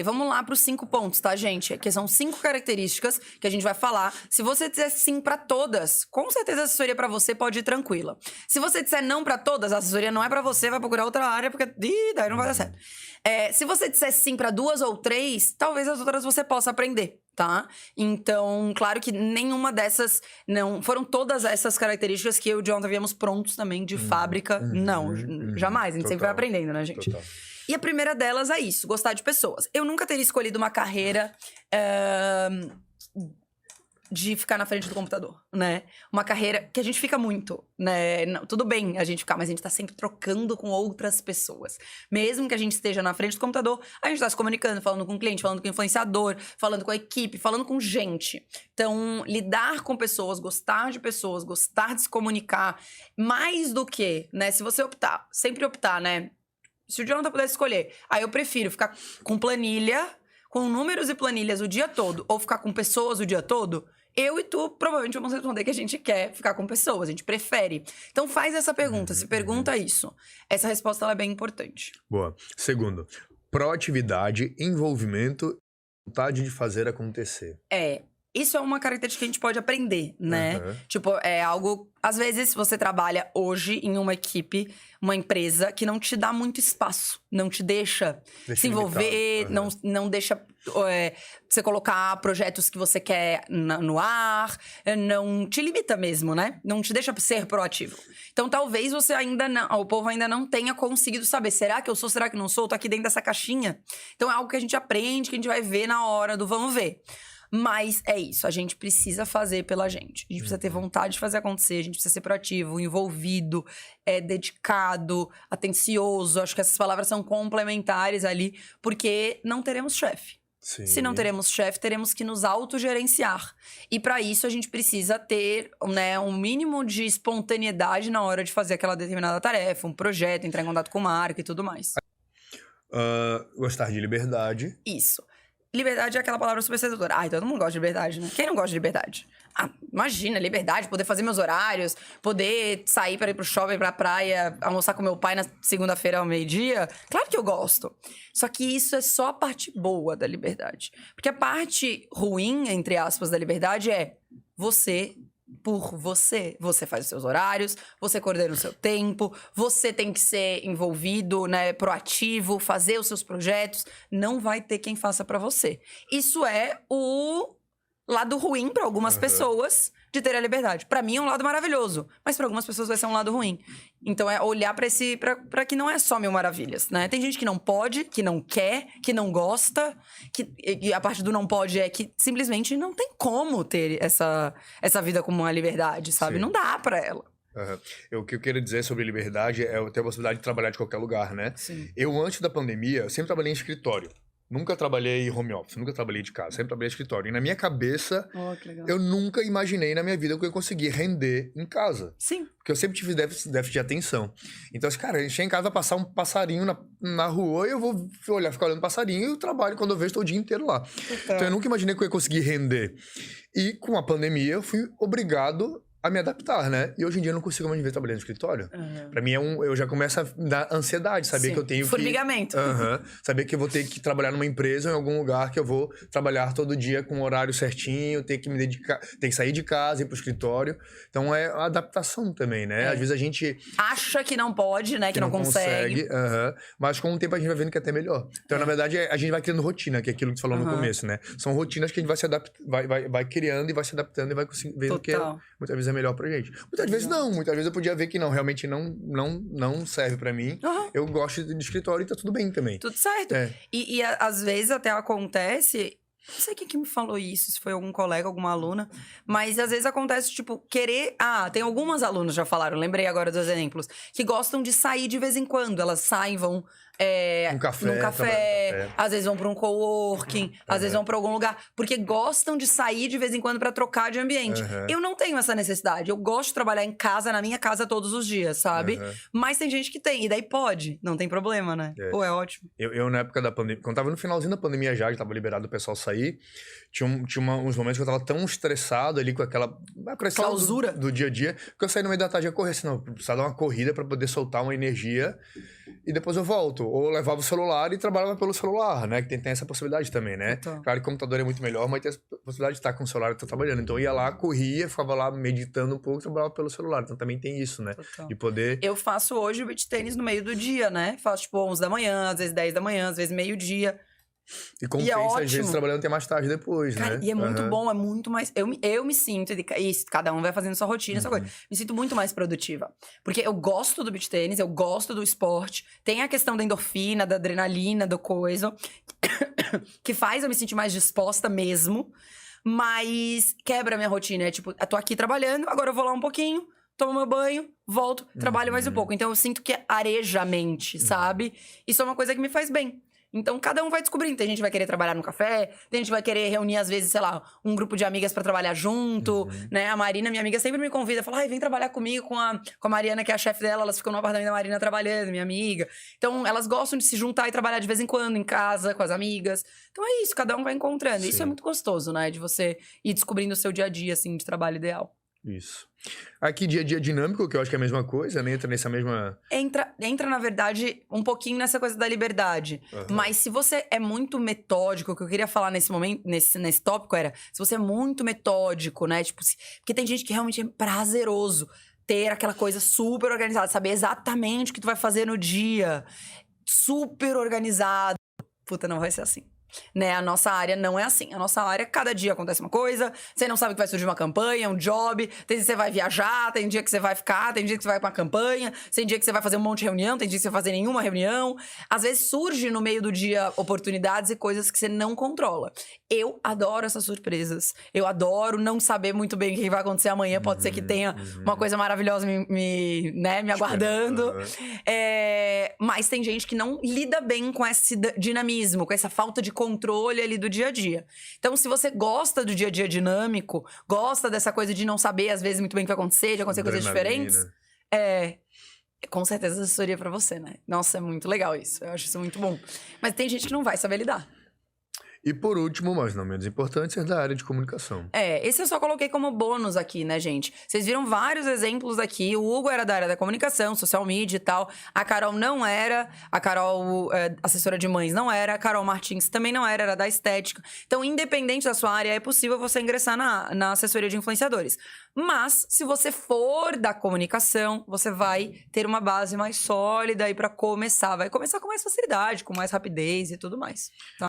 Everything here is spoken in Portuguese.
vamos lá pros 5 pontos, tá, gente? Que são 5 características que a gente vai falar. Se você disser sim pra todas, com certeza a assessoria pra você pode ir tranquila. Se você disser não pra todas, a assessoria não é pra você, vai procurar outra área, porque daí não vai dar certo. Se você disser sim pra 2 ou 3, talvez as outras você possa aprender, tá? Então, claro que nenhuma dessas não... Foram todas essas características que eu e o Jonathan viemos prontos também de fábrica. Não, jamais. A gente sempre vai aprendendo, né, gente? Total. E a primeira delas é isso, gostar de pessoas. Eu nunca teria escolhido uma carreira de ficar na frente do computador, né? Uma carreira que a gente fica muito, né? Não, tudo bem a gente ficar, mas a gente tá sempre trocando com outras pessoas. Mesmo que a gente esteja na frente do computador, a gente tá se comunicando, falando com o cliente, falando com o influenciador, falando com a equipe, falando com gente. Então, lidar com pessoas, gostar de pessoas, gostar de se comunicar, mais do que, né? Se você optar, sempre optar, né? Se o Jonathan pudesse escolher, aí eu prefiro ficar com planilha, com números e planilhas o dia todo, ou ficar com pessoas o dia todo, eu e tu provavelmente vamos responder que a gente quer ficar com pessoas, a gente prefere. Então faz essa pergunta, se pergunta isso. Essa resposta ela é bem importante. Boa. Segundo, proatividade, envolvimento, vontade de fazer acontecer. Isso é uma característica que a gente pode aprender, né? Tipo, é algo... Às vezes, você trabalha hoje em uma equipe, uma empresa, que não te dá muito espaço. Não te deixa se envolver, não deixa você colocar projetos que você quer no ar. Não te limita mesmo, né? Não te deixa ser proativo. Então, talvez você ainda não... O povo ainda não tenha conseguido saber. Será que eu sou? Será que não sou? Tô aqui dentro dessa caixinha. Então, é algo que a gente aprende, que a gente vai ver na hora do vamos ver. Mas é isso, a gente precisa fazer pela gente. A gente precisa ter vontade de fazer acontecer, a gente precisa ser proativo, envolvido, dedicado, atencioso. Acho que essas palavras são complementares ali, porque não teremos chefe. Sim. Se não teremos chefe, teremos que nos autogerenciar. E para isso a gente precisa ter, né, um mínimo de espontaneidade na hora de fazer aquela determinada tarefa, um projeto, entrar em contato com marca e tudo mais. Gostar de liberdade. Isso. Liberdade é aquela palavra super sedutora. Ai, todo mundo gosta de liberdade, né? Quem não gosta de liberdade? Ah, imagina, liberdade, poder fazer meus horários, poder sair para ir pro shopping, pra praia, almoçar com meu pai na segunda-feira ao meio-dia. Claro que eu gosto. Só que isso é só a parte boa da liberdade. Porque a parte ruim, entre aspas, da liberdade é você... por você. Você faz os seus horários, você coordena o seu tempo, você tem que ser envolvido, né, proativo, fazer os seus projetos. Não vai ter quem faça pra você. Isso é o lado ruim pra algumas pessoas de ter a liberdade. Pra mim é um lado maravilhoso, mas pra algumas pessoas vai ser um lado ruim. Então é olhar pra que não é só mil maravilhas, né? Tem gente que não pode, que não quer, que não gosta, e a parte do não pode é que simplesmente não tem como ter essa vida como uma liberdade, sabe? Sim. Não dá pra ela. O que eu quero dizer sobre liberdade é eu ter a possibilidade de trabalhar de qualquer lugar, né? Sim. Eu, antes da pandemia, eu sempre trabalhei em escritório. Nunca trabalhei home office, nunca trabalhei de casa, sempre trabalhei em escritório. E na minha cabeça, Que legal. eu nunca imaginei na minha vida que eu ia conseguir render em casa. Sim. Porque eu sempre tive déficit de atenção. Então, assim, cara, a gente chega em casa, passar um passarinho na rua, e eu vou ficar olhando passarinho, e eu trabalho quando eu vejo, estou o dia inteiro lá. Então, eu nunca imaginei que eu ia conseguir render. E com a pandemia, eu fui obrigado a me adaptar, né? E hoje em dia eu não consigo mais me ver trabalhando no escritório. Pra mim eu já começo a dar ansiedade, saber que eu tenho Formigamento. Saber que eu vou ter que trabalhar numa empresa ou em algum lugar que eu vou trabalhar todo dia com um horário certinho, ter que me dedicar, ter que sair de casa, ir pro escritório. Então é a adaptação também, né? Às vezes a gente acha que não pode, né? Que não consegue. Mas com o tempo a gente vai vendo que é até melhor. Então, na verdade, a gente vai criando rotina, que é aquilo que você falou no começo, né? São rotinas que a gente vai se vai criando e vai se adaptando e vai vendo que muitas vezes é melhor pra gente. Muitas vezes não, muitas vezes eu podia ver que não, realmente não serve pra mim. Eu gosto de escritório e tá tudo bem também. Tudo certo. E às vezes até acontece... Não sei quem que me falou isso, se foi algum colega, alguma aluna. Mas às vezes acontece, tipo, querer... tem algumas alunas já falaram, lembrei agora dos exemplos, que gostam de sair de vez em quando. Elas saem, vão... num café, às vezes vão pra um coworking, às vezes vão pra algum lugar, porque gostam de sair de vez em quando pra trocar de ambiente. Eu não tenho essa necessidade, eu gosto de trabalhar em casa, na minha casa todos os dias, sabe? Mas tem gente que tem, e daí pode, não tem problema, né? Pô, é ótimo. Eu na época da pandemia, quando tava no finalzinho da pandemia já, que tava liberado o pessoal sair, tinha uns momentos que eu tava tão estressado ali com aquela clausura do dia a dia, que eu saí no meio da tarde a correr, assim, não, eu precisava dar uma corrida pra poder soltar uma energia. e depois eu volto. Ou levava o celular e trabalhava pelo celular, né? Que tem essa possibilidade também, né? Total. Claro que o computador é muito melhor, mas tem a possibilidade de estar com o celular e estar trabalhando. Então eu ia lá, corria, ficava lá meditando um pouco e trabalhava pelo celular. Então também tem isso, né? Total. De poder... Eu faço hoje o beach tênis no meio do dia, né? Faço tipo 11 da manhã, às vezes 10 da manhã, às vezes meio-dia. E compensa, é às vezes, ótimo. trabalhando até mais tarde depois, Cara, né? e é muito bom, é muito mais... Eu me sinto... Isso, cada um vai fazendo sua rotina, essa coisa. Me sinto muito mais produtiva. Porque eu gosto do beach tênis, eu gosto do esporte. Tem a questão da endorfina, da adrenalina, do coisa. Que faz eu me sentir mais disposta mesmo. Mas quebra a minha rotina. É tipo, eu tô aqui trabalhando, agora eu vou lá um pouquinho, tomo meu banho, volto, trabalho mais um pouco. Então eu sinto que areja a mente, sabe? Isso é uma coisa que me faz bem. Então, cada um vai descobrindo. Tem gente que vai querer trabalhar no café, tem gente que vai querer reunir, às vezes, sei lá, um grupo de amigas pra trabalhar junto, né? A Marina, minha amiga, sempre me convida, fala, ai, vem trabalhar comigo com a Mariana, que é a chefe dela, elas ficam no apartamento da Marina trabalhando, minha amiga. Então, elas gostam de se juntar e trabalhar de vez em quando em casa, com as amigas. Então, é isso, cada um vai encontrando. Sim. Isso é muito gostoso, né? De você ir descobrindo o seu dia a dia, assim, de trabalho ideal. Isso. Aqui, dia a dia dinâmico, que eu acho que é a mesma coisa, né? Entra nessa mesma... Entra, na verdade, um pouquinho nessa coisa da liberdade. Mas se você é muito metódico, o que eu queria falar nesse momento, nesse tópico era... Se você é muito metódico, né? Tipo, porque tem gente que realmente é prazeroso ter aquela coisa super organizada. Saber exatamente o que tu vai fazer no dia. Super organizado. Puta, não vai ser assim. Né? A nossa área não é assim. A nossa área, cada dia acontece uma coisa, você não sabe que vai surgir uma campanha, um job, tem dia que você vai viajar, tem dia que você vai ficar, tem dia que você vai pra uma campanha, tem dia que você vai fazer um monte de reunião, tem dia que você vai fazer nenhuma reunião. Às vezes surge no meio do dia oportunidades e coisas que você não controla. Eu adoro essas surpresas. Eu adoro não saber muito bem o que vai acontecer amanhã. Pode ser que tenha uma coisa maravilhosa me aguardando. Mas tem gente que não lida bem com esse dinamismo, com essa falta de controle ali do dia a dia. Então, se você gosta do dia a dia dinâmico, gosta dessa coisa de não saber, às vezes, muito bem o que vai acontecer, de acontecer coisas diferentes, com certeza assessoria pra você, né? Nossa, é muito legal isso. Eu acho isso muito bom. Mas tem gente que não vai saber lidar. E por último, mas não menos importante, ser da área de comunicação. Esse eu só coloquei como bônus aqui, né, gente? Vocês viram vários exemplos aqui. O Hugo era da área da comunicação, social media e tal. A Carol não era. A Carol, assessora de mães, não era. A Carol Martins também não era da estética. Então, independente da sua área, é possível você ingressar na assessoria de influenciadores. Mas, se você for da comunicação, você vai ter uma base mais sólida aí pra começar. Vai começar com mais facilidade, com mais rapidez e tudo mais, tá?